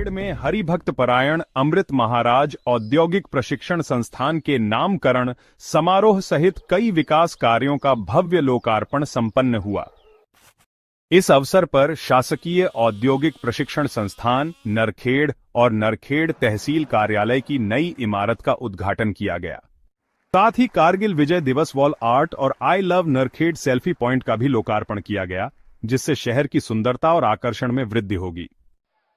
नरखेड़ में हरिभक्त परायण अमृत महाराज औद्योगिक प्रशिक्षण संस्थान के नामकरण समारोह सहित कई विकास कार्यों का भव्य लोकार्पण संपन्न हुआ। इस अवसर पर शासकीय औद्योगिक प्रशिक्षण संस्थान नरखेड़ और नरखेड़ तहसील कार्यालय की नई इमारत का उद्घाटन किया गया। साथ ही कारगिल विजय दिवस वॉल आर्ट और I love Narkhed selfie point का भी लोकार्पण किया गया, जिससे शहर की सुंदरता और आकर्षण में वृद्धि होगी।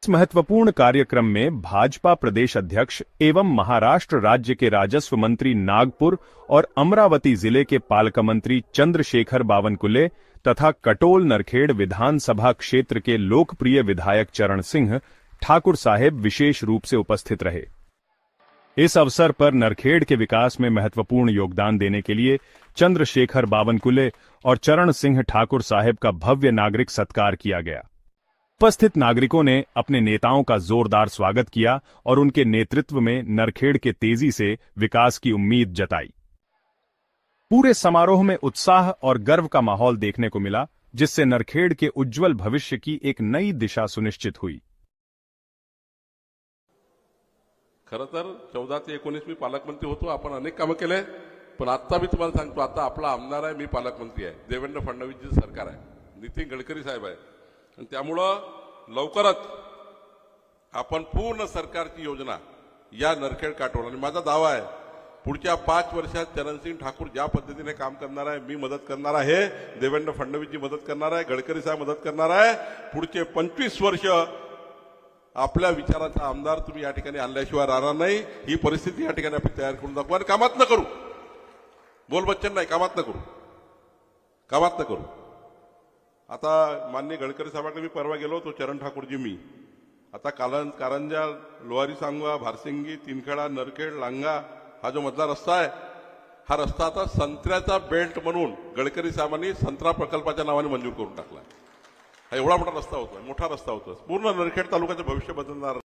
इस महत्वपूर्ण कार्यक्रम में भाजपा प्रदेश अध्यक्ष एवं महाराष्ट्र राज्य के राजस्व मंत्री नागपुर और अमरावती जिले के पालक मंत्री चंद्रशेखर बावनकुले तथा कटोल नरखेड़ विधानसभा क्षेत्र के लोकप्रिय विधायक चरण सिंह ठाकुर साहेब विशेष रूप से उपस्थित रहे। इस अवसर पर नरखेड़ के विकास में महत्वपूर्ण योगदान देने के लिए चंद्रशेखर बावनकुले और चरण सिंह ठाकुर साहेब का भव्य नागरिक सत्कार किया गया। उपस्थित नागरिकों ने अपने नेताओं का जोरदार स्वागत किया और उनके नेतृत्व में नरखेड़ के तेजी से विकास की उम्मीद जताई। पूरे समारोह में उत्साह और गर्व का माहौल देखने को मिला, जिससे नरखेड़ के उज्जवल भविष्य की एक नई दिशा सुनिश्चित हुई। खरं तर 14 ते 19 मी पालकमंत्री होतो। आपण अनेक कामं केले, पण आता मी तुम्हाला सांगतो, आता आपला आमदार आहे, मी पालकमंत्री आहे, देवेंद्र फडणवीसचं सरकार आहे, नितीन गडकरी साहेब आहे, आणि त्यामुळं लवकरच आपण पूर्ण सरकारची योजना या नरखेड काटोल, आणि माझा दावा आहे पुढच्या 5 वर्षात चरणसिंग ठाकूर ज्या पद्धतीने काम करणार आहे, मी मदत करणार आहे, देवेंद्र फडणवीसजी मदत करणार आहे, गडकरी साहेब मदत करणार आहे। पुढचे 25 वर्ष आपल्या विचाराचा आमदार तुम्ही या ठिकाणी आणल्याशिवाय राहणार नाही। ही परिस्थिती या ठिकाणी आपण तयार करून दाखवू आणि कामात न करू, बोलबच्चन नाही, कामात न करू, कामात न करू। आता माननीय गडकरी साहेबांकडे मी परवा गेलो होतो, चरण ठाकूरजी मी आता कारंजा लोहारी सांगवा भारसिंगी तीनखेडा नरखेड लांगा हा जो मधला रस्ता आहे, हा रस्ता आता संत्र्याचा बेल्ट म्हणून गडकरी साहेबांनी संत्रा प्रकल्पाच्या नावाने मंजूर करून टाकला। हा एवढा मोठा रस्ता होता, मोठा रस्ता होता, पूर्ण नरखेड तालुक्याचे भविष्य बदलणार